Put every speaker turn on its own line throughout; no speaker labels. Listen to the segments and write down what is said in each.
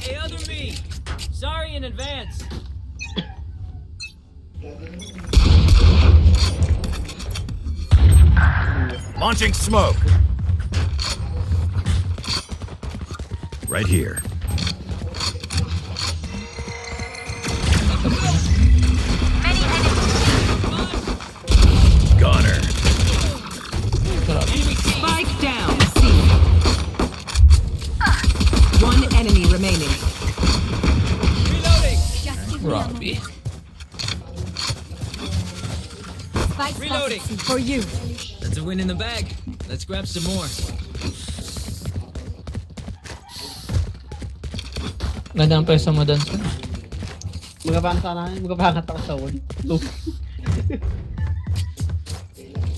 Hey, other me. Sorry in advance.
Launching smoke. Right here. Goner.
Spike down. C. One enemy remaining.
Reloading.
Robbie.
Reloading.
For you.
That's a win in the bag. Let's grab some more.
Ganda ang pwesto mo doon.
Magapangat ako sa wall. Loop.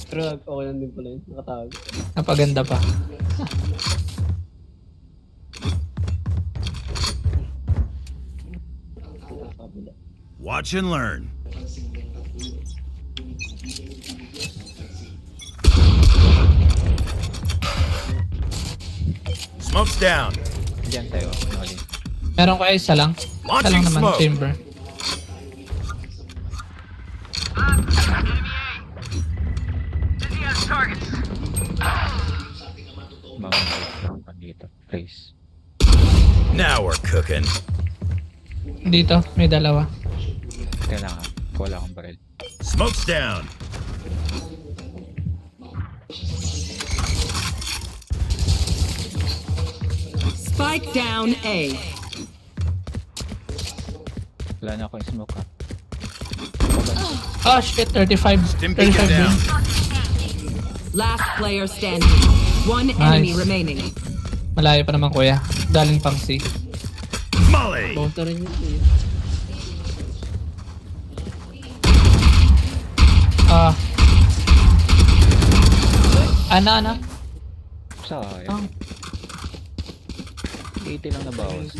Pero okay lang din pala yun. Nakatawag.
Napaganda pa.
Watch and learn. Smoke's down.
Diyan tayo. Noli.
Meron ko isa lang. Isa lang
Launching
naman
smoke.
chamber.
Mga lang dito. Please.
Now we're cooking.
Dito, may dalawa.
Kailangan. Wala akong baril.
Smoke's down.
Spike down A.
Wala na akong smoke ha.
Oh shit, 35.
Stim
35
beacon
din.
down.
Last player standing. One enemy
Nice.
remaining.
Malayo pa naman kuya. Galing pang C.
Molly.
Bounce na rin yun eh.
Ah. Ana.
Sayang. 80 lang na bawas.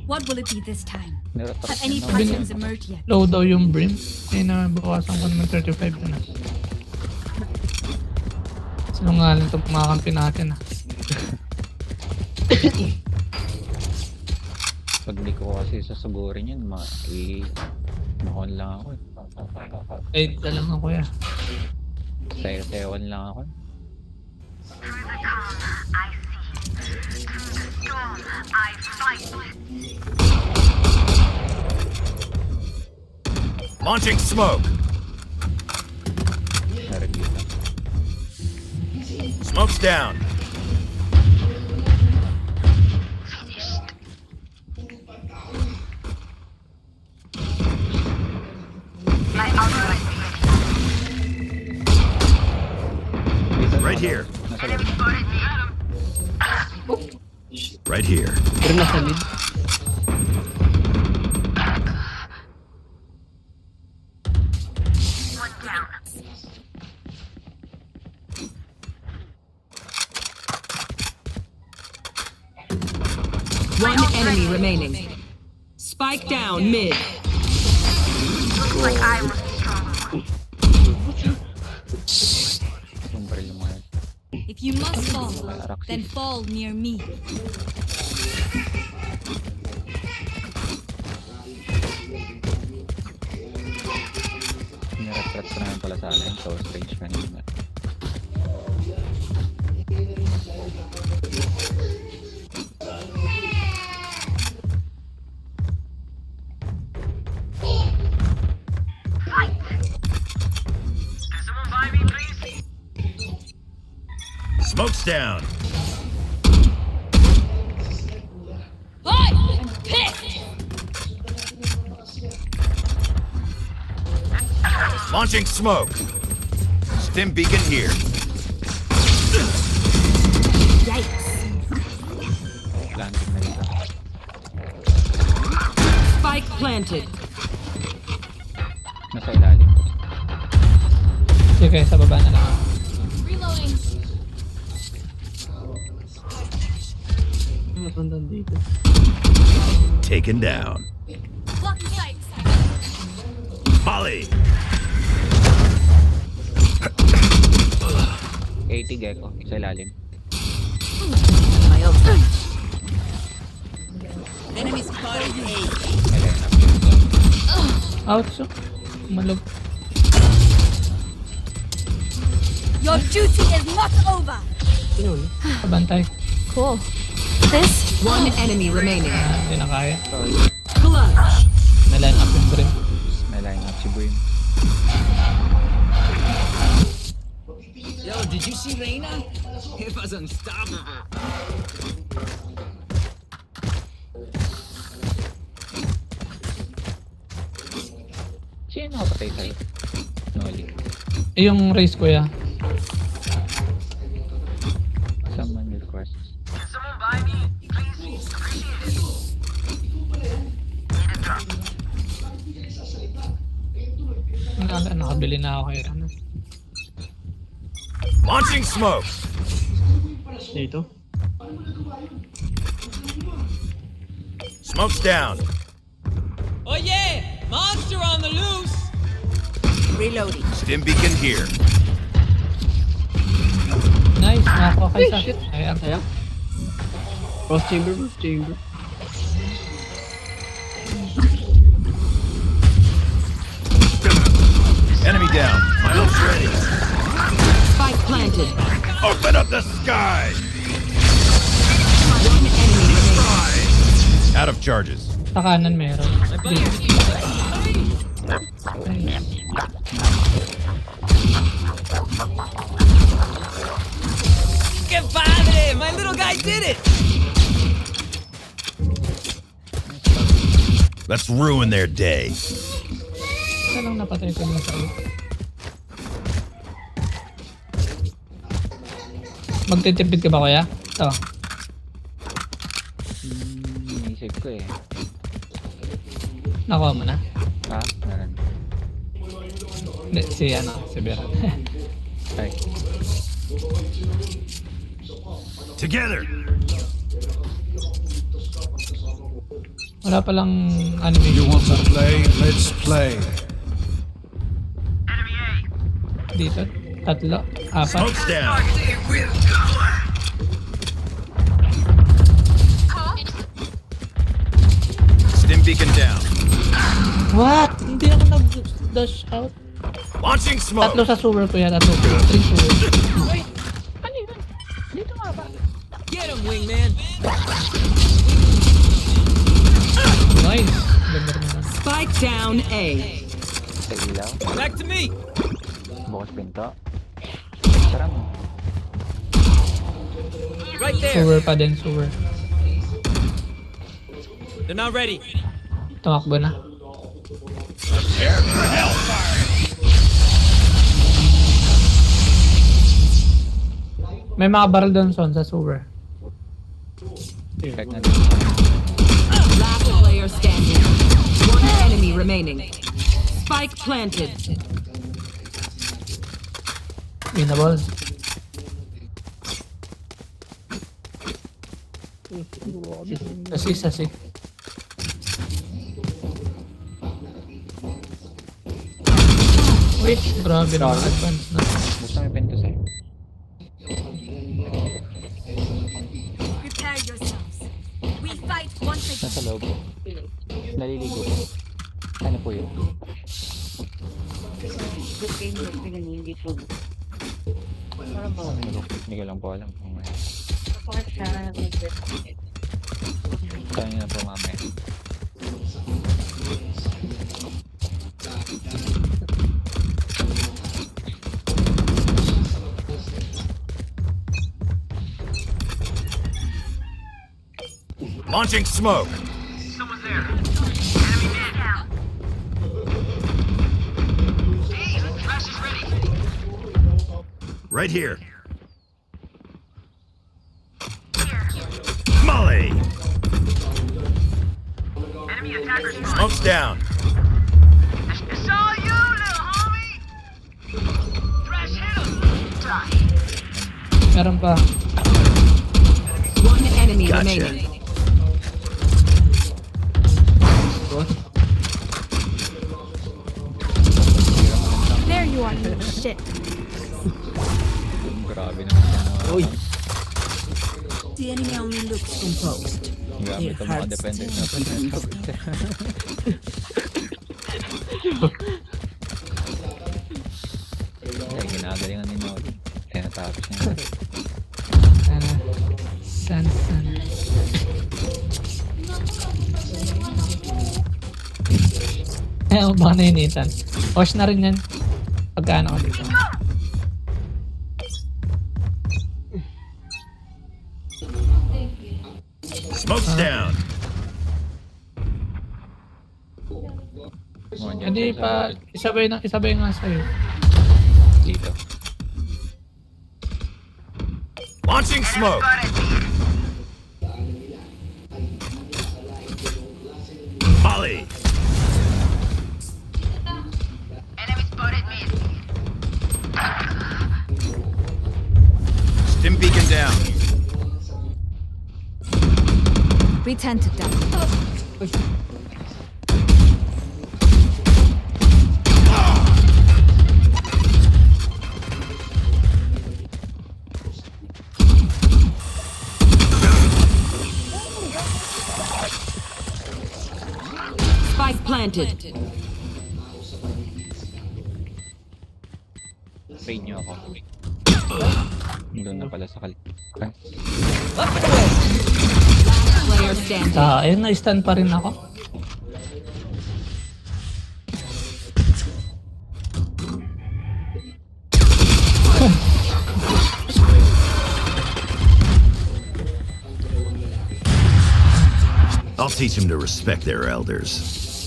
What will it be this time?
Niratak
Have any
na.
fractions emerged yet?
Low daw yung brim. Eh na, bawasan ko naman 35 na. Sinungaling itong kumakampi natin ah.
Pag di ko kasi sasagurin yun, mahon lang ako.
Eh, lang ako kuya.
Sayo-sayawan lang ako.
Launching smoke.
Narigita.
Smoke's down. Right here.
Nasa loob.
Right here.
Pero nasa mid.
One enemy remaining. Spike down mid.
Yung baril mo yan.
If you must fall, then fall near me.
Niretrat ko naman pala sana yung close range kanina.
Smoke's down.
I'm pissed!
Launching smoke. Stim beacon here.
Yikes.
Planting na dito.
Spike planted.
Nasa ilalim.
Sige, sa baba na lang.
Reloading.
Napuntan dito.
Taken down.
Blocking sights.
Molly.
80 gecko. Sa ilalim.
My ultimate.
Enemy spotted A.
May line up yun doon.
Ouch. Malog.
Your duty is not over.
Yun.
Kabantay.
Cool. This?
One enemy remaining.
Hindi na kaya.
Clutch.
Naline up yung Brim.
May line up si Brim.
Yo, did you see Reina? It was unstoppable.
Sino nakapatay sa'yo? Noli.
Yung race ko ya.
Someone request.
Nakabili na ako kay ano.
Launching smoke.
Dito.
Smoke's down.
Oh yeah! Monster on the loose!
Reloading.
Stim beacon here.
Nice, nakakuha kayo sa... Ayan.
Sayang. Cross chamber, cross chamber.
Enemy down. My ult's ready.
Spike planted.
Open up the sky.
One enemy remaining.
Out of charges.
Sa kanan meron.
My buddy Que padre! My little guy did it!
Let's ruin their day.
Isa lang napatay ko lang sa ulo. Magtitipid ka ba kuya? Ito.
Inisip ko eh.
Nakuha mo na.
Ha? Meron.
Hindi, si ano, si Beran.
Ay.
Together.
Wala palang anime.
You want to play? Let's play.
Dito. Tatlo. Apat.
Smoke's down. Stim beacon down.
What? Hindi ako nag-dash out.
Launching smoke.
Tatlo sa sewer ko yan. Tatlo. 3 sewer.
Get him, wingman!
Nice. Ganda rin naman.
Spike down A.
Sa ilaw.
Back to me!
Bukas pinto. Tara mo.
Right there!
Sewer pa din, sewer.
They're not ready.
Tumakbo na. May mga barrel doon son sa sewer.
Check natin.
Last player standing. One enemy remaining. Spike planted.
Winnable. Sasi. Wait, grabe na advance na.
Gusto may pinto sa'yo.
Prepare yourselves. We fight once again.
Nasa loob. Naliligo. Ano po yun? Hindi ko lang po alam kung may. Kaya na po mamaya.
Launching smoke. Right here. Molly. Smoke's down.
It's all you, little homie. Fresh hitter.
Meron pa.
One enemy
Gotcha.
remaining.
There you are, you shit.
Grabe naman yung mga...
Uy!
The enemy only looks composed.
Gamit ang mga dependent na pagkasagot. Ay, ginagalingan ni Noli. Kaya natapos niya.
San. Baka nainitan. Wash na rin yan. Pagkaano ka dito.
Smoke's down.
Hindi pa, isabay nga sa'yo.
Dito.
Launching smoke. Molly.
Enemy spotted mid.
Stim beacon down.
Pretend to die.
Spike planted.
Trade niyo ako. Doon na pala sa kalit.
Player standing.
Ayun, na-stun pa rin ako.
I'll teach them to respect their elders.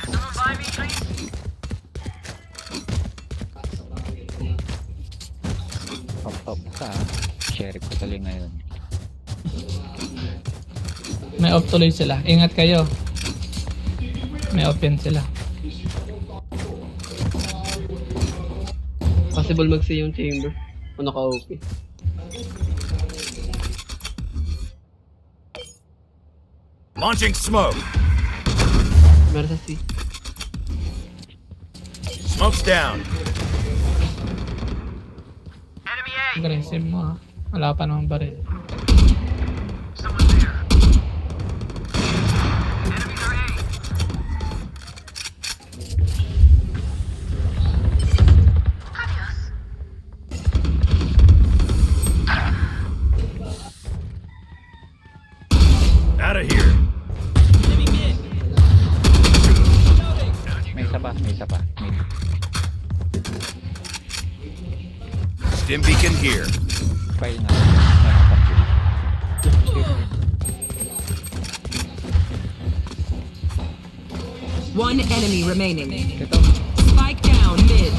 Someone buy me, please.
Top ka. Sheriff ko tuloy ngayon.
May off tuloy sila. Ingat kayo. May open sila.
Possible mag-see yung chamber. O naka-OP.
Launching smoke.
Meron sa C.
Smoke's down.
Enemy A.
Aggressive mo ha. Wala pa namang baril.
Someone there. Enemies are A. Adios.
Out of here.
May isa pa. Mid.
Stim beacon here.
File nga. Meron pa.
One enemy remaining.
Ito.
Spike down mid.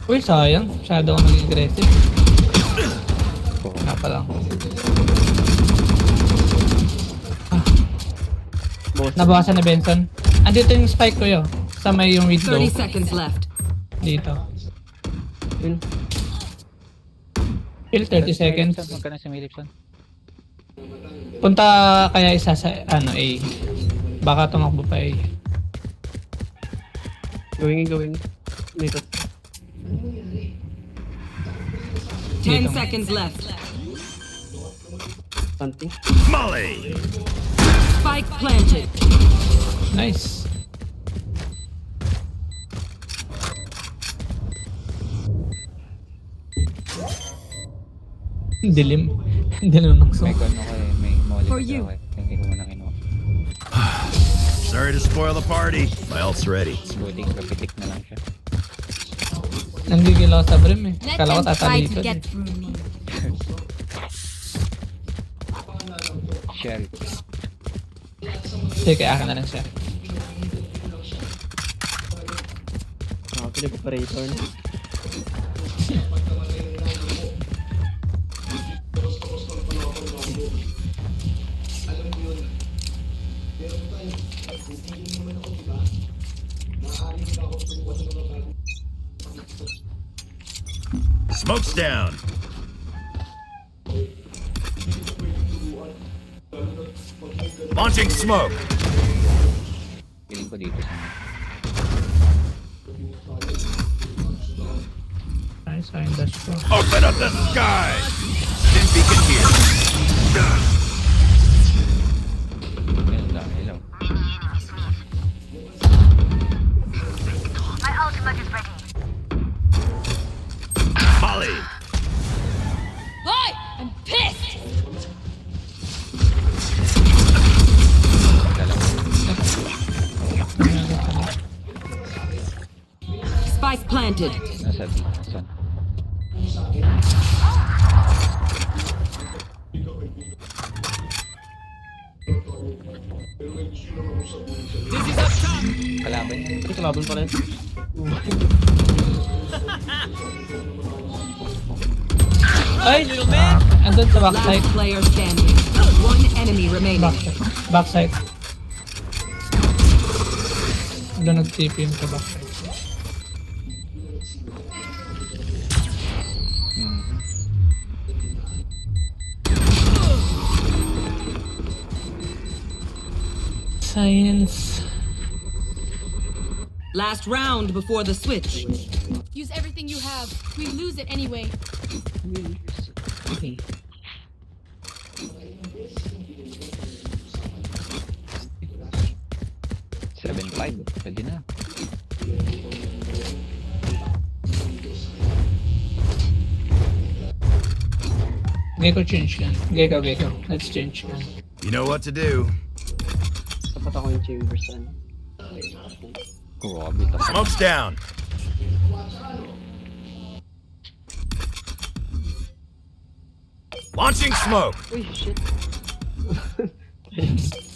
Uy, sayang. Masyado ako naging aggressive. Wala pa lang. Nabawasan na Benson. Andito yung spike ko yun. Sa may yung window.
30 seconds left.
Dito.
Yun.
Kill 30 seconds.
Magkano si Milipson?
Punta kaya isa sa ano A. Baka tumakbo pa A.
Gawin. Dito.
10 seconds left.
Something.
Molly.
Spike planted.
Nice. Dilim. Dilim ng
May
song.
kono ko eh. May molly
For
kasi
you.
ako eh. Hindi ko muna kinuha.
Sorry to spoil the party. My ult's ready.
Buting kapitik na lang siya.
Nanggigil ako sa brim eh.
Let
Kala ko
them try to
tatalikod
get
eh.
through me.
Sheriff.
Sige, akin na lang siya.
Pinag-operator na.
Smoke's down. Launching smoke.
Piling ko dito sa
Nice. sa akin dash ko.
Open up the sky! Stim beacon here.
Ayun lang, hello.
My ultimate is ready.
Molly!
Boy, I'm pissed.
Spike planted.
Nasa B. Son.
This is up top.
Kalaban yan.
Ay, kalaban pa rin.
Ay! Andun sa backside.
Last player standing. One enemy remaining.
Backside. Backside. Doon nag-TP yung sa backside. Science.
Last round before the switch.
Use everything you have. We lose it anyway.
Okay.
Seven 5. Pwede na.
Gecko change yan. Gecko. Let's change yan.
You know what to do.
Tapat ako yung chamber saan.
Grabe tapos.
Smoke's down. Launching smoke.
Uy, shit.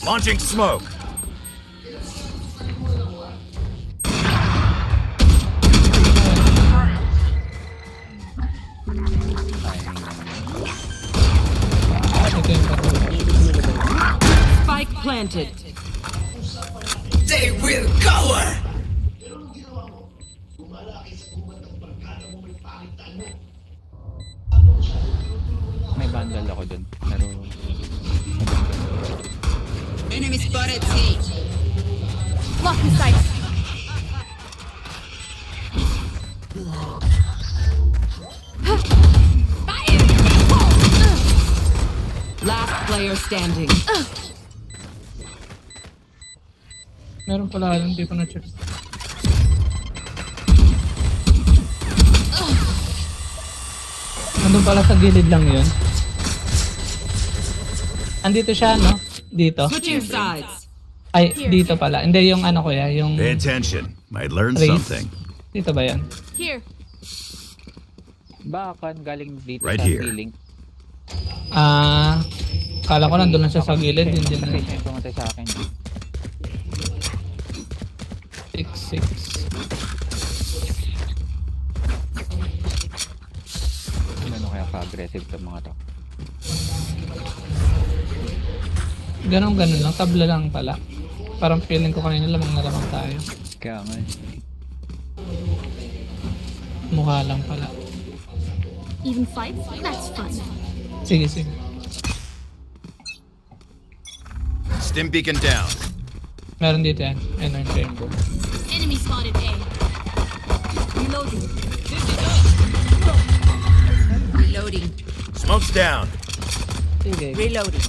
Launching smoke.
Ito yung patuloy.
Spike planted.
May bundle ako dun. Pero...
Enemy spotted C.
Lock in sight.
Last player standing.
Meron pala, hindi ko na-check. Nandun pala sa gilid lang yun. Andito siya, no? Dito.
Switching sides.
Ay, dito pala. Hindi, yung ano ko ya, yung...
Pay attention. Might learn
Raise.
something.
Dito ba yan?
Here.
Bakan galing dito
Right
sa
here.
healing.
Kala ko nandun lang siya sa gilid. Hindi na.
Patay siya yung pumatay sa akin.
6-6.
Ano kaya ka-aggressive itong mga to?
Ganon lang. Tabla lang pala. Parang feeling ko kanina lamang na lamang tayo.
Kaya nga.
Mukha lang pala.
Even fight? That's fun.
Sige.
Stim beacon down.
Meron dito yan. Ayun yung chamber.
Enemy spotted A. Reloading.
Reloading.
Smoke's down.
Sige.
Reloading.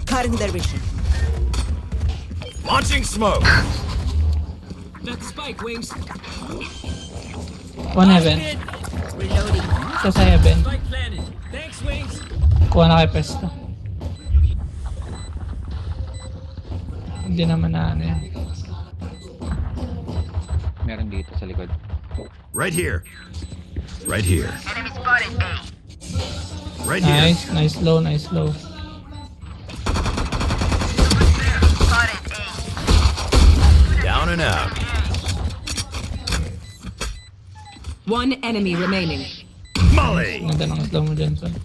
Cutting their vision.
Launching smoke.
That's spike wings.
One heaven.
Reloading.
Isa sa heaven.
Spike planted. Thanks, wings.
Kuha na kay Pesto. Hindi naman na ano yan.
Meron dito sa likod.
Right here. Right here.
Enemy spotted A.
Right here.
Nice low.
Spotted A.
Down and out.
One enemy remaining.
Molly.
Ganda ng slow mo dyan, son.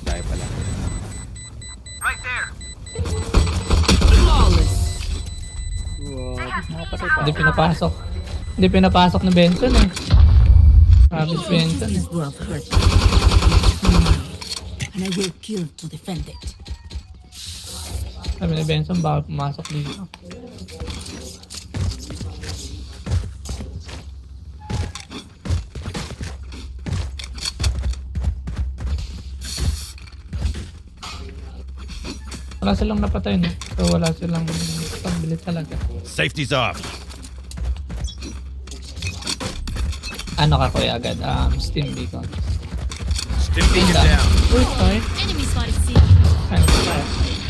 Dahil pala.
Right there.
Flawless.
Hindi pinapasok na Benson eh. Travis Benson eh.
World hurt. And I will kill to defend it.
Sabi ni Benson baka pumasok dito. Wala silang napatay, no? So wala silang pambili talaga.
Safety's off.
Ano ka kuya agad? Steam beacon.
Stim beacon down.
Uy, sorry.
Enemy spotted C.
Ano ba?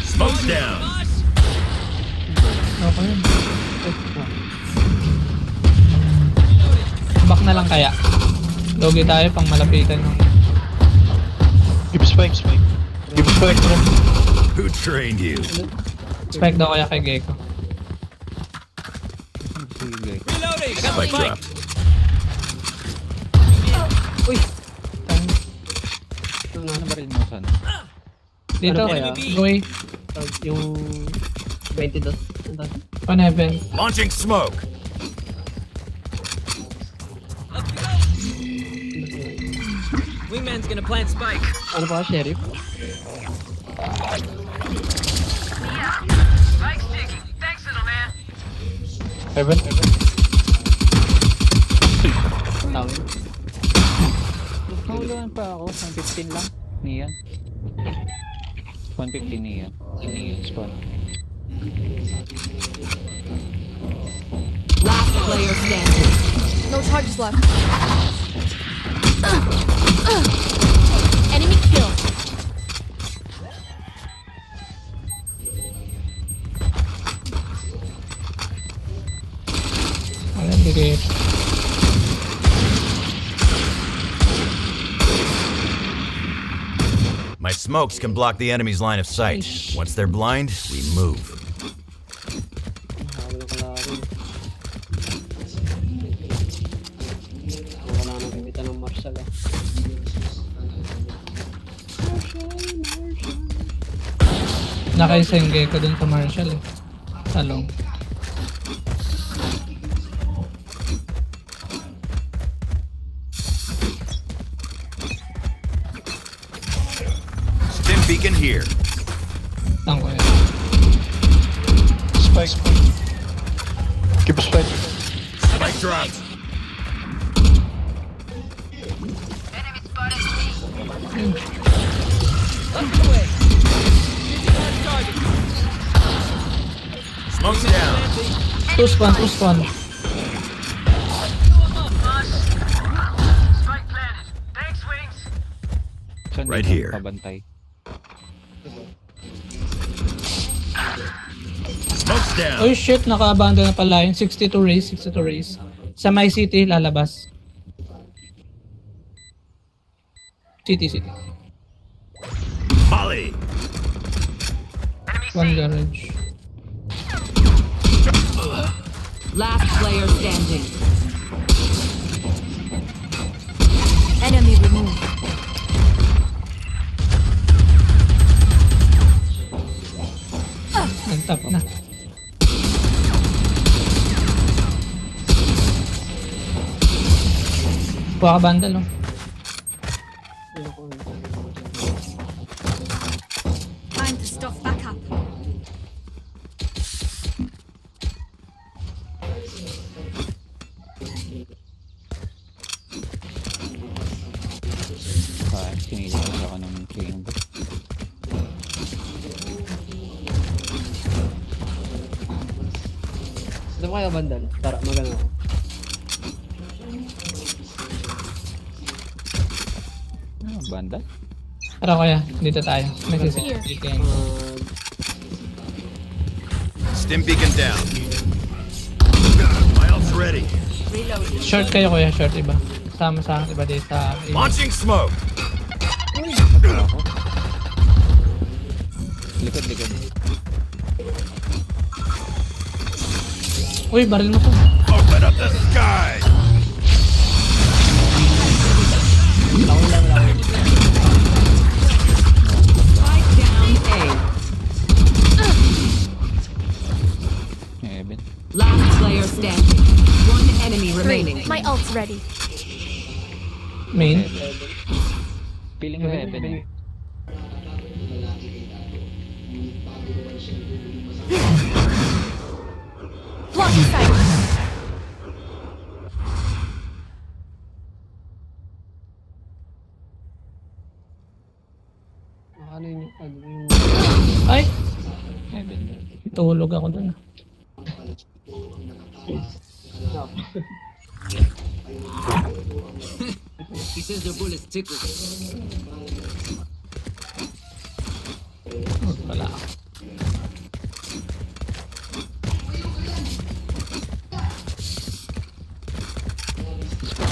Smoke's down.
Okay yun. Back na lang kaya. Logi tayo pang malapitan ng...
Give spike. Give spike.
Who trained you?
Spike daw kaya kay Gecko.
Sige.
Spike dropped.
Ano ba rin mo saan?
Dito,
Ano kaya?
Goy,
Yung 22.
on heaven.
Launching smoke.
Wingman's gonna plant spike.
Ano pa, Sheriff?
Spike's ticking. Thanks, little man.
Heaven.
Tawin.
Nakahulaan pa ako. 115 lang. Niyan. 115 niyan. Niyan spawn.
Last player standing.
No charges left. Enemy kill.
Wala, hindi kayo.
My smokes can block the enemy's line of sight. Once they're blind, we move.
Nakawin ako lang. Wala nang gamitan ng Marshall ah.
Nakaisa yung Gecko dun sa Marshall eh. Talong.
Stim beacon here.
Tang ko yan.
Spike. Give spike.
Spike dropped.
Enemy spotted C.
Smoke's down.
Two spawn.
Spike planted. Thanks, Wings.
Saan
Right
dito
here.
Pabantay.
Smoke's down.
Oh shit, naka-abandon na pala yun. 62 race. Sa my city, lalabas. City.
Molly.
Enemy
One
C.
garage.
Last player standing.
Enemy removed.
Nagtap na. Kuha ka bandal, no?
Time to stock back up.
Sinili ko ako ng chamber.
Ito pa kayo bandal. Tara, magano ako.
Banda?
Tara kaya, dito tayo. May sisip.
Stim beacon down. My ult's ready.
Short kayo kuya, short iba. Sama sa iba dito sa...
Launching smoke.
Likod.
Uy, baril mo ko.
Open up the sky.
Spike down A.
Heaven.
Last player standing. One enemy remaining.
My ult's ready.
Main.
Feeling ko heaven eh.
Blocking sight.
Ano yun?
Ay! Tulog ako dun.
He says their bullets tickle.
Wala.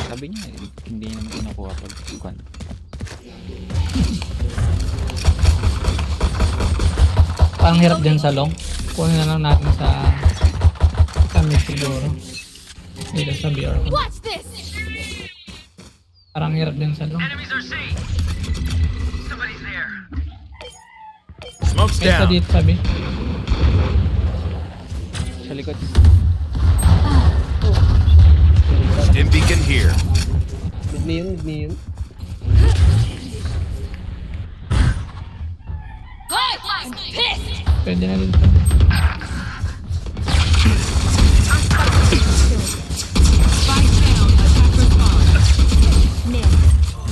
Sabi niya, hindi niya naman kinukuha pag kwan.
Parang hirap din sa long. Kunin na lang natin sa mid siguro. Dito sa BR.
Watch this!
Parang hirap din sa long.
Enemies are C. Somebody's there.
Smoke's
May isa
down.
dito sabi.
Sa likod.
Stim beacon here.
Mid me yun.
Good! I'm pissed!
Pwede na rin.
Spike down. Attacker spawn.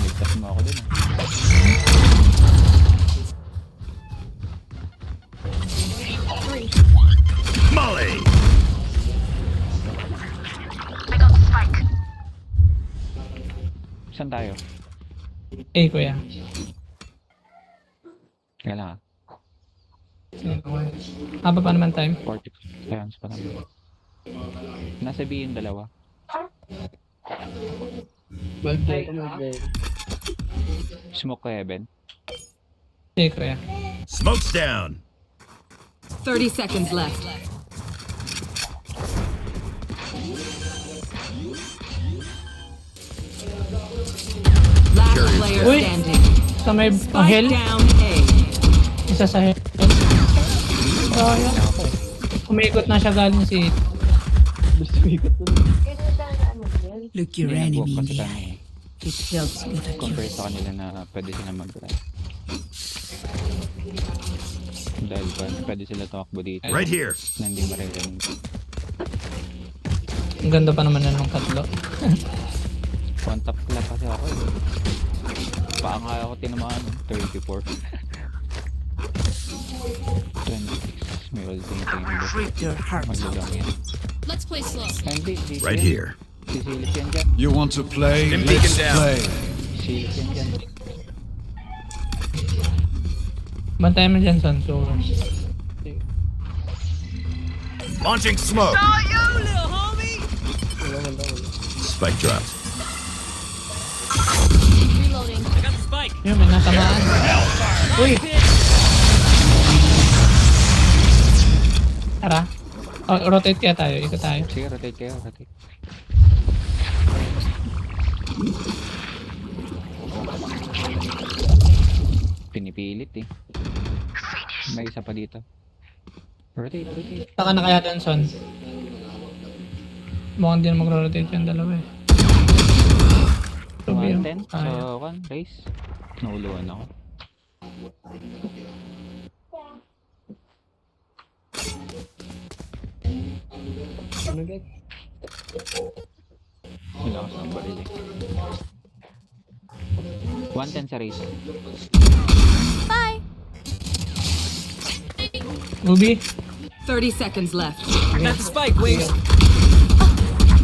Ligtas mo ako dun ah.
Molly.
I got the spike.
Saan tayo?
Eh, kuya.
Kaya lang ah.
Haba pa naman time.
40 seconds pa naman. Nasa B yung dalawa.
Mag-play.
Smoke ko heaven.
Eh, kuya.
Smoke's down.
30 seconds left. Last player
Uy!
standing.
Sa may
Spike
hell.
down A.
Isa sa hell. Sayang. Umikot na siya galing si...
Look your
Hindi
enemy
nag-walk
in
kasi
the
kami.
eye. It helps with a
Compare sa kanila na pwede sila mag-run. Dahil pa, pwede sila tumakbo dito.
Right here.
Na hindi maririnig.
Ang ganda pa naman na nung tatlo.
One tap lang kasi ako eh. Paanga ako tinamaan. 34. 26. May ultimate chamber.
Rip your heart out.
Maglalang yan.
Let's play slow.
Hindi, dito
Right
yan.
here.
Sisilip yan dyan.
You want to play?
Stim beacon
Let's
down.
play.
Sisilip yan dyan.
Bantayan mo dyan, Son. So,
Launching smoke.
Oh, you little homie!
Spike dropped.
Reloading.
yun, may natamaan. Uy! Tara. Oh, rotate kaya tayo. Ikot tayo.
Sige, rotate kayo, rotate. Pinipilit eh. May isa pa dito. Rotate, rotate.
Saka na kaya dun, Son. Mukhang din mag-rotate yung dalawa eh. Sabi yun.
110
Kaya.
so kan race. Nauluan ako.
Ano guys?
Nilakas ng baril eh. 110 sa race.
Bye!
Ruby?
30 seconds left.
Got the spike, Wings.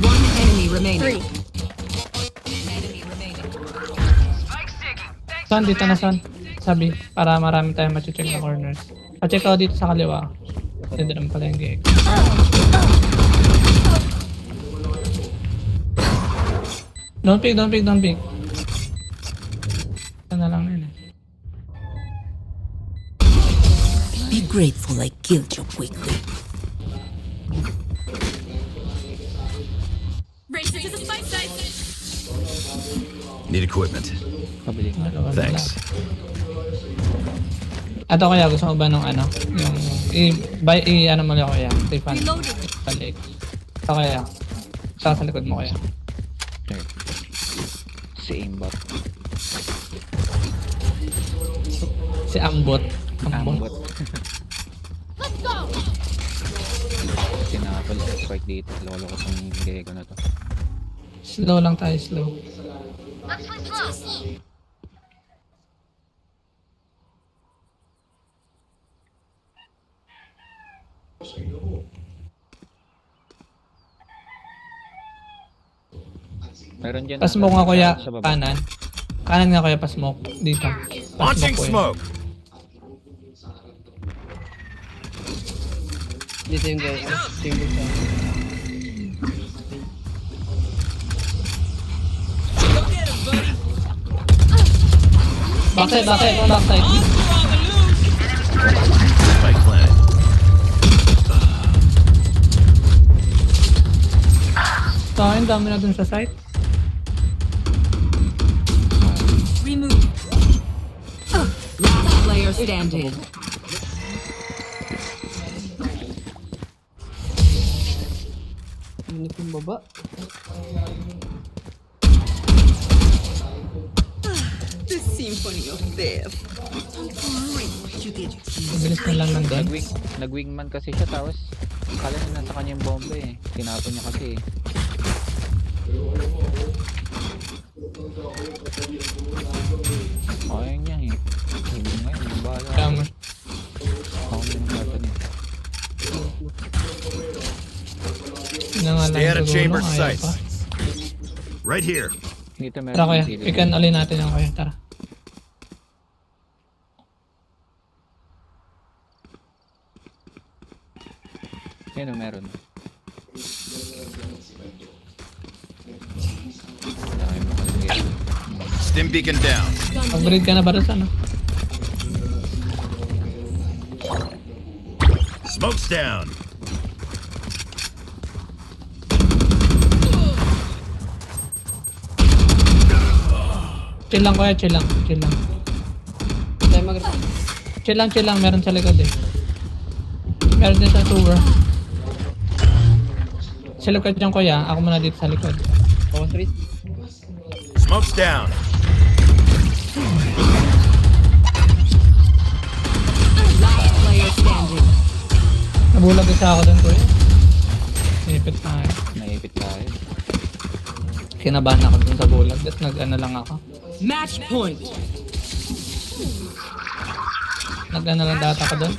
One enemy remaining.
Spike's ticking. Thanks,
Son,
little
dito na,
man.
Son. Sabi, para marami tayong mache-check na corners. Pa-check ako dito sa kaliwa. Ganda naman pala yung gig. Don't pick, don't pick, don't pick. Ito na lang yun eh.
Be grateful I killed you quickly.
Race to the spike site!
Need equipment.
Pabili nga.
Dalawa na
Thanks.
lang. Ato kaya gusto mo ba nung ano? Yung ano mo lang kaya? Refund.
Reloading.
Balik. Ato kaya? Sa likod mo kaya?
Sure. Si aimbot.
Si Ambot.
Ambot.
Let's go!
Tinapal sa spike dito. Lolo ko tong gego na to.
Slow lang tayo, slow.
Let's play slow.
Meron dyan.
Pa-smoke nga kuya,
Sa baba.
kanan. Kanan nga kuya, pa-smoke. Dito.
Launching
Pa-smoke kuya.
smoke.
Dito yung guy. Single sa...
Backside, backside.
Spike planted.
So, ang dami na dun sa site.
Remove. Last player standing.
Ano yung baba?
The symphony of death.
Mabilis na lang nandun.
Nag-wingman kasi siya tapos akala niya nasa kanya yung bomba eh. Tinapon niya kasi eh. Ayaw niya eh. Hindi ngayon, hindi bahala.
Kaya mo.
Ako yung natin eh.
Stay out of chamber
ayaw
sights.
pa.
Right here.
Dito meron
Tara kuya,
yung silid.
pikan ulit natin yung kuya. Tara.
Yan o, meron. Dami mo kasi.
Stim beacon down.
Upgrade ka na ba sa ano?
Smoke's down.
Chill lang kuya, chill lang.
Tayo mag...
Chill lang. Meron sa likod eh. Meron din sa tower. Sa likod dyan kuya, ako muna dito sa likod.
Ako street.
Smoke's down.
Last player standing.
Nabulag isa ako dun kuya. Sinipit na ako.
Naipit tayo.
Kinabahan ako dun sa bulag. Tapos nag-ano lang ako.
Match point.
Nag-ano lang data ko dun.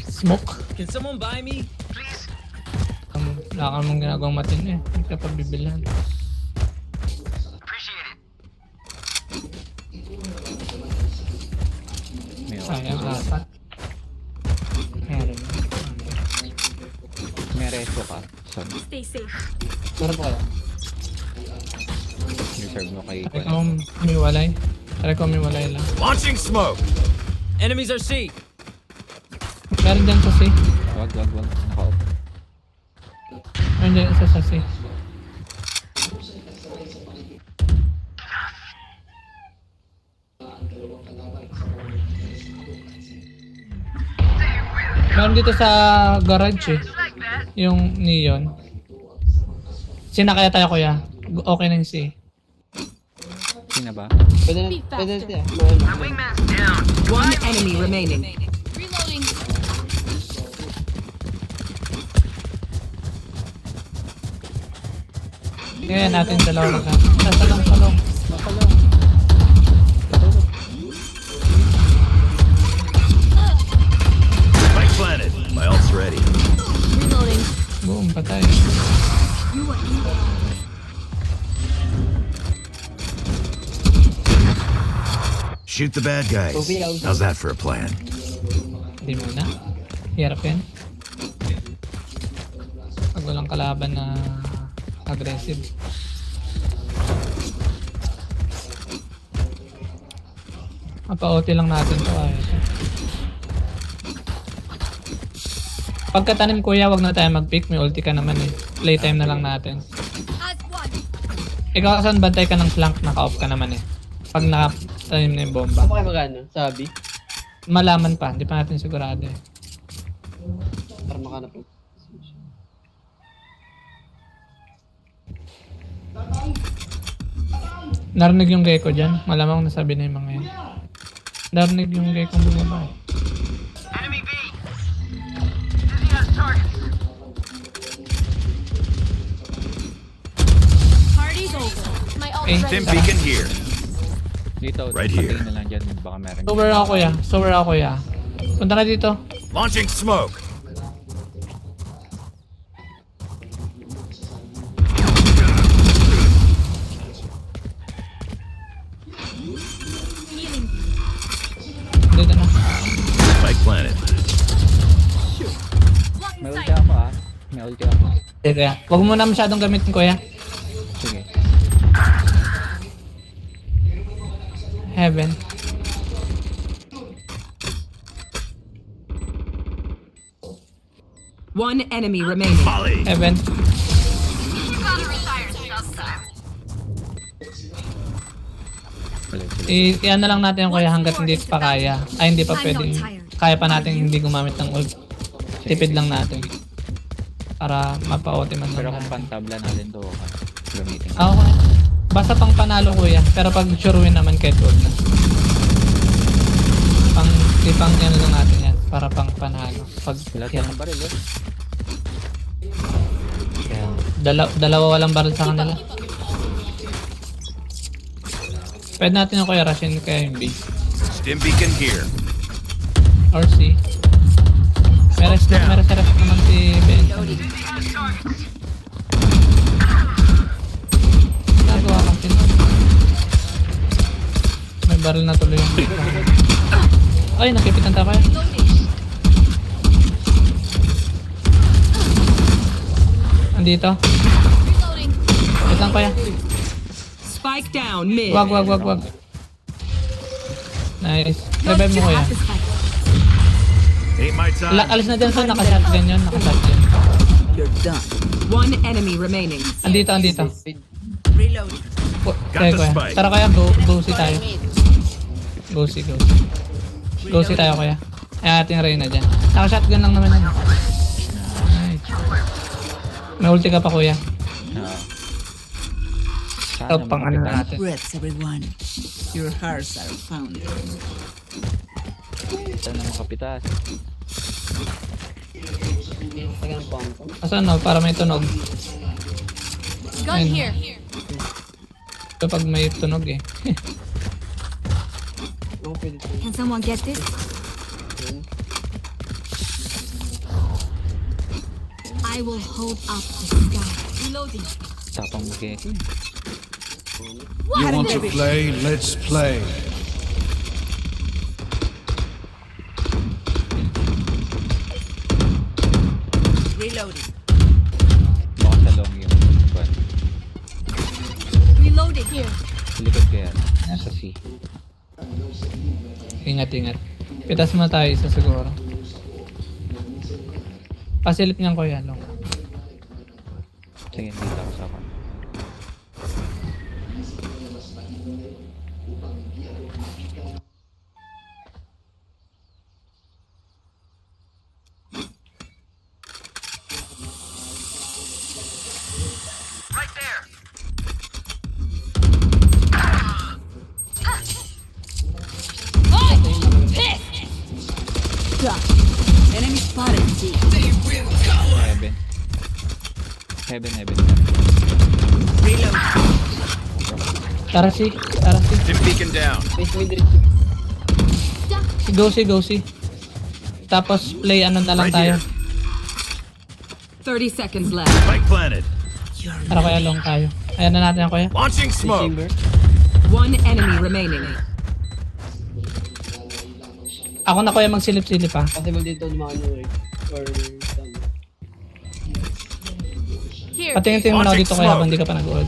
Smoke.
Can someone buy me?
Wala ka namang ginagawang matin eh. Hindi ka pabibilhan.
Appreciate it.
May
Sayang apat. Meron.
May resto ka. So,
Stay safe.
Meron pa kaya?
reserve mo kay
Try ko umiwalay. Lang.
Launching smoke.
Enemies are C.
Meron dyan sa C.
Wag. Naka-off.
Meron dyan isa sa C. Meron dito sa garage eh. Yung neon. Sinakaya tayo kuya. Okay na yung C.
Sina ba?
Pwede na,
Be
pwede na
faster.
siya. Meron.
Wingman's down.
One enemy remaining.
Reloading.
Ngayon natin dalawa ka. Salong.
Spike planted. My ult's ready.
Reloading.
Boom, patay.
Shoot the bad guys. How's that for a plan?
Hindi mo na. Hirap yan. Pag walang kalaban na aggressive. Mapa-OT lang natin to ay. Pagkatanim kuya, wag na tayo mag-pick. May ulti ka naman eh. Playtime na lang natin.
As one.
Ikaw kasan bantay ka ng flank, naka-off ka naman eh. Pag nakatanim na yung bomba.
Ano kayo magano? Sabi?
Malaman pa, hindi pa natin sigurado eh.
Para makanap po.
Narinig yung gecko dyan. Malamang nasabi na yung mga yan. Narinig yung gecko bumaba eh.
Enemy B. Dizzy has targets.
Party's over. My ult
Eh,
Stim
ready.
beacon here.
Dito,
Right here.
patayin na lang dyan. Baka meron.
Sober ako kuya. Punta na dito.
Launching smoke.
Okay, kuya. Huwag mo na masyadong gamitin, kuya.
Sige.
Heaven.
One enemy remaining.
Heaven. I-ano lang natin yung kuya hanggat hindi pa kaya. Ay, hindi pa pwedeng. Kaya pa natin hindi gumamit ng ult. Tipid lang natin. Para mapa-OT man
Pero
lang
kung
natin.
pantabla natin to, gamitin.
Okay. Basta pang panalo kuya. Pero pag sure win naman kahit wag na. Pang ano lang natin yan. Para pang panalo. Pag
Lahat
yan.
ng baril, eh.
Dalawa walang barrel sa kanila. Pwede natin yung kuya rushin kaya yung B.
Stim beacon here.
Or C. Meres naman si Ben. Nagawa kang pinon. May barrel na tuloy yung ay, nakipitan tayo kaya. Andito. Wait lang kaya.
Spike down mid.
Wag. Nice. Revive mo kuya.
Ain't my time.
Alis na dyan sa nakashotgun yun. Nakashotgun.
You're done. One enemy remaining.
Andito.
Reload.
Kaya kuya. Tara kaya, go si tayo. Go si. Go si tayo kuya. Ay ating Reyna dyan. Nakashotgun lang naman yan. Nice. May ulti ka pa kuya.
Sana
Pang ano na natin.
Breaths, everyone. Your hearts are found.
Sana makapitas.
Tagang pump.
Asan no? Para may tunog.
Gun
Ayun.
here.
Kapag may tunog eh.
Oo, pwede ito.
Can someone get this? I will hold up the sky. Reloading.
Tapang mo kaya.
You want to play? Let's play.
Reloading.
Baka sa long yung kwan.
Reloading here.
Sa likod kaya. Nasa C.
Ingat. Pitas mo tayo isa siguro. Pasilip niyan kuya. Long.
Sige, dito ako sa kwan.
Right there.
Enemy spotted.
Heaven.
Reload.
Tara si.
Stim beacon down.
Base mid
Go si. Tapos play ano na lang
Right
tayo.
here.
30 seconds left.
Spike planted.
Tara kuya long tayo. Ayan na natin yan kuya.
Launching smoke.
chamber.
One enemy remaining.
Ako na kuya magsilip-silip ha.
Possible dito dumaan yung right. Or saan.
Here.
Patingin mo na ako dito kaya habang hindi ka pa nag-hold.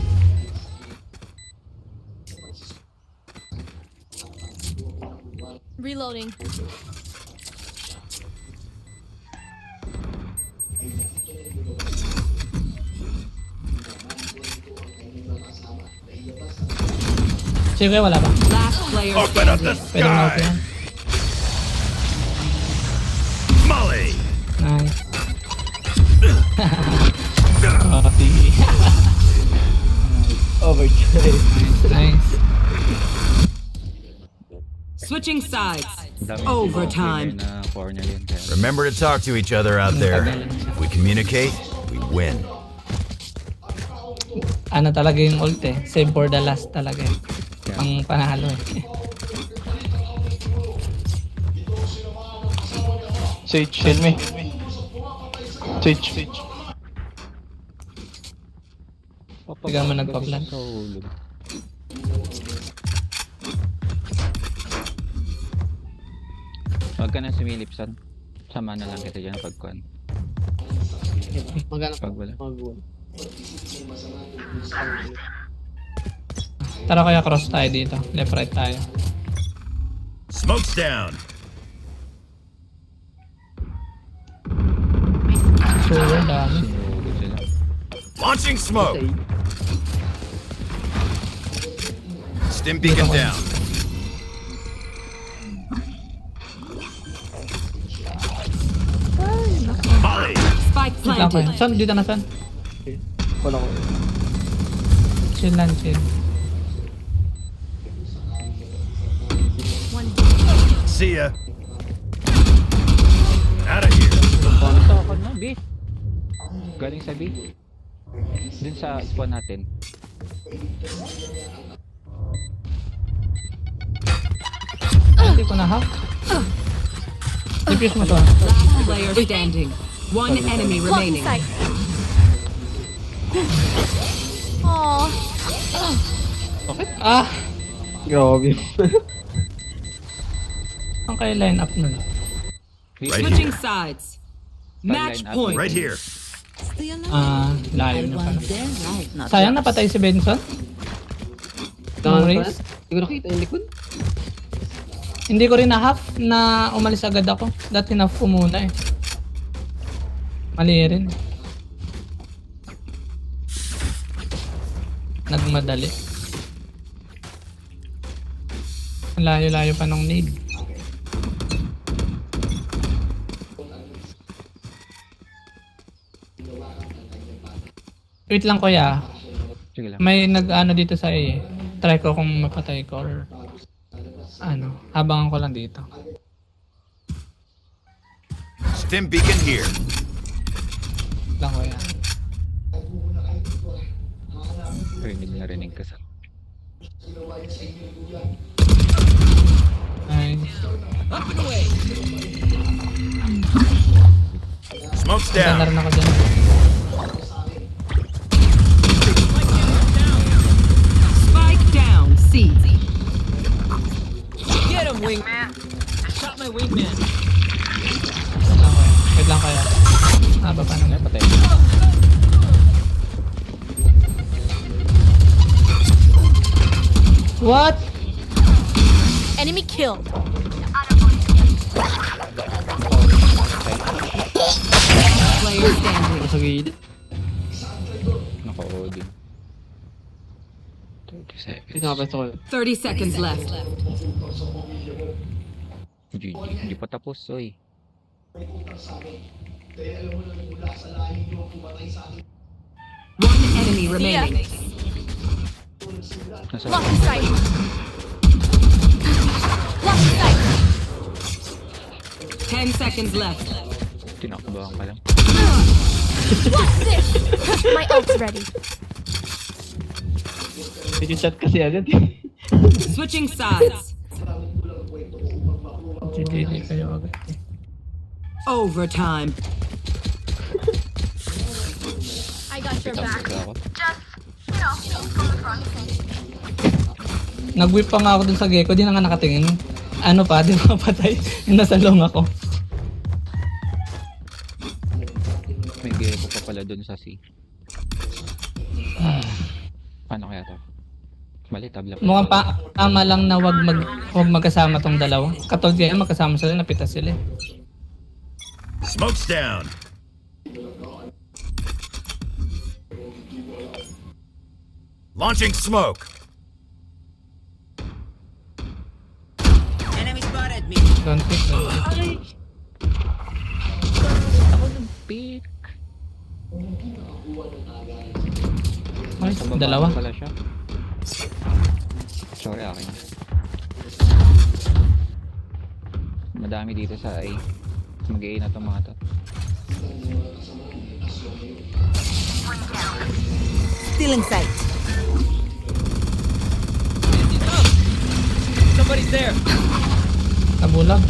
Reloading.
Sige kuya wala ba?
Last player
Open up the
standing.
Pwede mo na
sky.
yan.
Molly.
Nice. Oh, sige.
Overdrive.
Nice.
Switching sides.
Dami
Overtime.
na corner yun. Kaya
Remember to talk to each other out there. If we communicate, we win.
Ano talaga yung ult eh. Save for the last talaga eh. Pang panalo eh.
Sage, heal me. Sage.
Bigyan mo nagpa-plan.
Sa ulo. Huwag ka na sumilip, son. Sama na lang kita dyan pagkuhan.
Maghanap
Pag wala.
mag-wall.
Tara kaya cross tayo dito. Left right tayo.
Smoke's down.
Sure, dami.
Sinugod sila.
Launching smoke.
Okay.
Stim beacon down. Molly.
Spike
Wait lang kayo.
planted.
San? Dito na san?
Wala ko.
Chill lang, chill.
See ya. Out of here.
Ito ako na, B. Galing sa B. Dun sa spawn natin.
Hindi ko na hack. Defuse mo to.
Last player standing. One enemy remaining.
Aw.
Ah!
Grabe.
Ang kaya line up nun.
Right
Switching
here.
sides. Match
Line up.
point.
Right here.
Layo na pala. Sayang napatay si Benson. Nung race.
Hindi ko nakita yung likod.
Hindi ko rin na-half na umalis agad ako. Dati na ko muna eh. Mali rin. Nagmadali. Ang layo-layo pa ng need. Wait lang kuya.
Sige lang.
May nag-ano dito sa eh. Try ko kung mapatay ko or ano. Abangan ko lang dito.
Stim beacon here.
Lang kuya.
Rinig ka sa...
Nice.
Smoke's
Ganda
down.
rin ako dyan.
Spike down. C.
Wait lang kaya. Haba pa naman.
Patay.
What?
Enemy killed.
Player standing.
Sa gilid.
Naka-OD. 30 seconds.
Pinakapesto ko.
30 seconds left.
GG. Hindi pa tapos, oy.
One enemy remaining.
Nasa
Lock in sight. Lock in sight.
10 seconds left.
tinakbahan ka lang.
What's this? My ult's ready.
Nag-chat kasi agad.
Switching sides.
GG kayo agad.
Overtime.
I got your back.
Kaya ako.
Nag-whip pa nga ako dun sa gecko, di na nga nakatingin. Ano pa, di mapatay. Nasa long ako.
May gecko pa pala dun sa C. Paano kaya to? Mali, tabla pa.
Mukhang tama lang na wag magkasama tong dalawa. Katulad kaya magkasama sila, napitas sila.
Smoke's down. Launching smoke.
Don't pick.
Ako ng pick.
Ay,
Sa baba
dalawa.
pala siya. Sorry, akin. Madami dito sa A. Mag-A na itong mga to.
Still in sight.
Nabulag.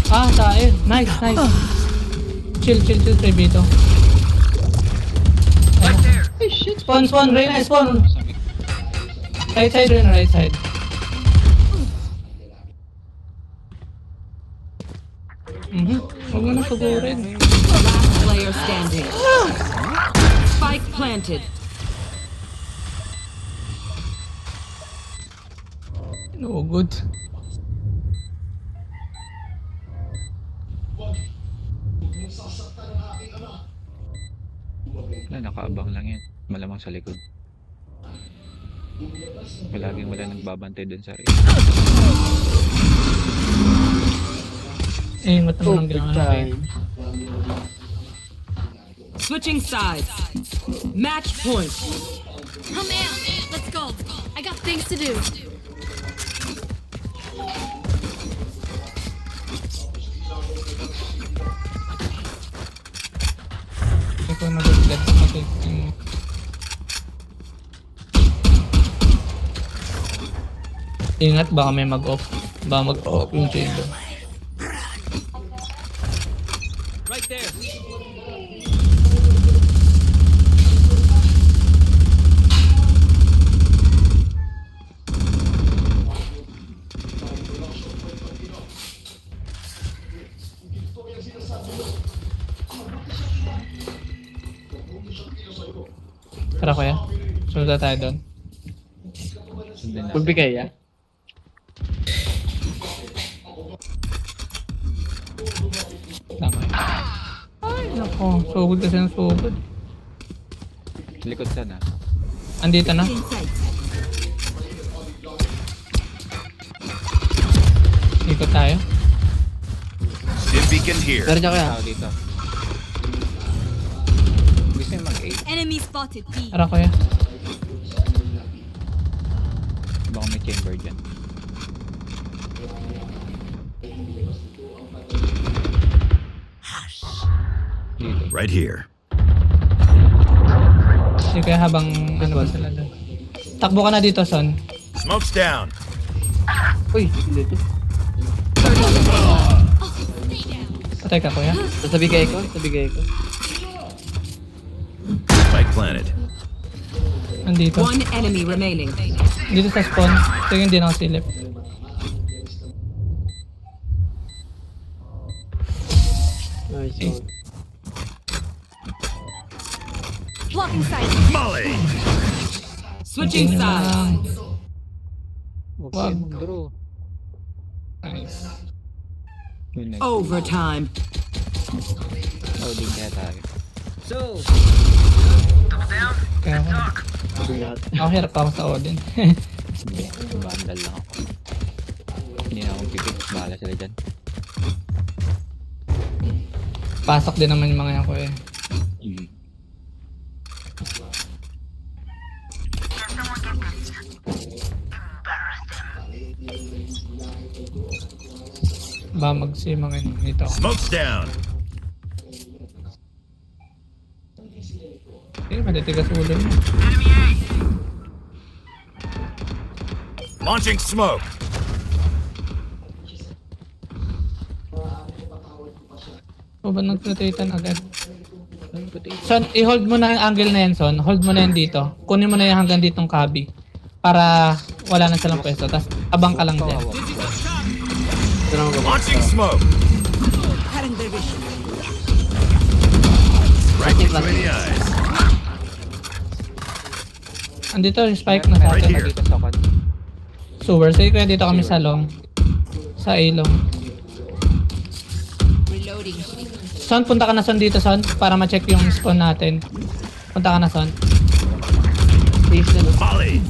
Ah, tae. Nice, nice. Chill, kay Bito. Ay, shit. Spawn, Reyna, spawn. Right side, Reyna, right side. Huwag mo na sugurin.
Last player standing. Spike planted.
No good.
Nakaabang lang yan. Malamang sa likod. Palaging wala nagbabantay dun sa rin.
Ingat naman ang ginawa natin.
Switching sides. Match point.
Come in. Let's go. I got things to do.
Hindi ko nag-get kasi ingat, baka may mag-off. Baka mag-off yung chamber.
Right there.
Tara kuya, sunod na tayo doon.
Sundin natin.
Magbigay ah.
Tama. Ay, nako. Sugod kasi ng sugod.
Likod sana.
Andito na. Ikot tayo.
Stim beacon here.
Meron niya kaya.
Tao dito. Gusto yung mag-8.
Enemy spotted. B.
Tara kuya.
Baka may chamber dyan. Dito.
Right here.
Sige kuya, habang ano ba sila doon. Takbo ka na dito, Son.
Smoke's down.
Uy, hindi to.
Patay ka kuya.
Sabigay ko, sabigay ko.
Spike planted.
Andito.
One enemy remaining.
Dito sa spawn. Sige, hindi na ako silip.
Nice.
Blocking sight.
Molly.
Switching
Yun
sides.
lang.
Okay, bro.
Nice.
Yun na.
Overtime.
Oh, din kaya tayo.
So,
Kaya ako.
Sabi lahat.
Ako hirap ako sa Odin.
Hindi, bandal lang ako. Hindi na akong pipig. Bahala sila dyan.
Pasok din naman yung mga yan kuya. Ba magsimang yun dito.
Smoke's down.
Eh, matitigas ulo mo.
Launching smoke.
O ba nag-rotation agad? Son, i-hold mo na yung angle na yan, Son. Hold mo na yan dito. Kunin mo na yan hanggang ditong cubby. Para wala na silang pwesto. Tapos abang ka lang dyan.
Launching smoke. Right between the eyes.
Andito yung spike na sa
Right
atin.
here.
Dito sa kon.
Sewer. Sige kuya, dito kami sa long. Sa A-long.
Reloading.
Son, punta ka na Son dito, Son. Para ma-check yung spawn natin. Punta ka na, Son.
Please na.
Molly.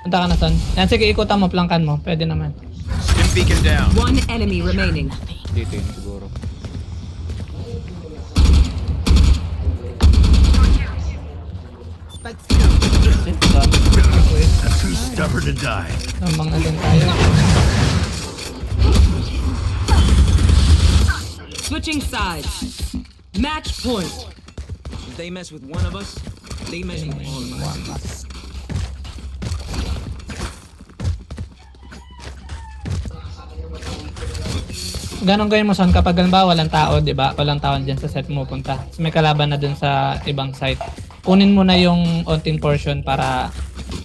Punta ka na, Son. Yan, sige, ikutan mo, plankan mo. Pwede naman.
Stim beacon down.
One enemy remaining.
Dito yun siguro.
Too stubborn to die.
Lamang na din tayo.
Switching sides. Match point.
if they mess with one of us, they mess with all of us.
Ganon gawin mo Son kapag halimbawa walang tao, 'di ba? Walang tao diyan sa set mo punta. So, may kalaban na dun sa ibang site. Kunin mo na yung onting portion para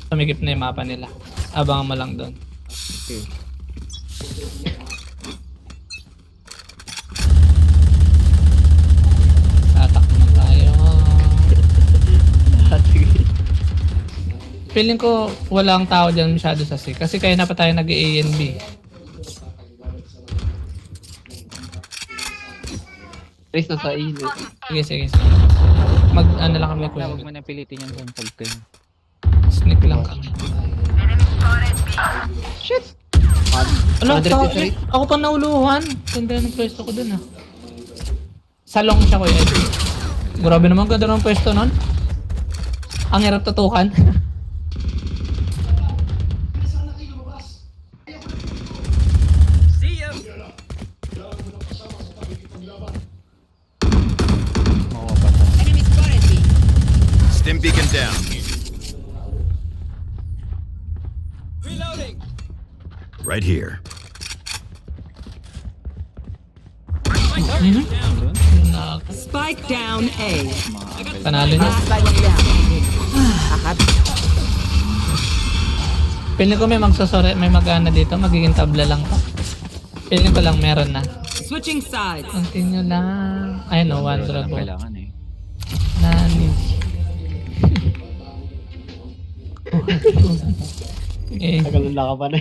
sumigip na yung mapa nila. Abangan mo lang doon.
Okay.
Tatakbo Feeling ko walang tao dyan masyado sa C. Kasi kaya na pa tayo nag-A and B.
Race na sa E.
Sige. Ano lang kami
Huwag
kuya.
mo na pilitin yan sa pag kayo.
Sneak lang kami. Ano?
100
Ako pa nauluhan. Ganda ng pwesto ko dun ah. Salong siya kuya. Grabe naman ganda ng pwesto nun. Ang hirap tutukan.
See ya!
Enemy spotted B.
Stim beacon down.
Reloading!
Right here.
Spike down A.
Panalo niya. Feeling ko may magsasore, may mag-ana dito, magiging tabla lang to. Feeling ko lang meron na.
Switching sides.
Continue lang. Ay no, one drop.
Kailangan eh.
Nani. Eh,
Tagal lang ka pa na.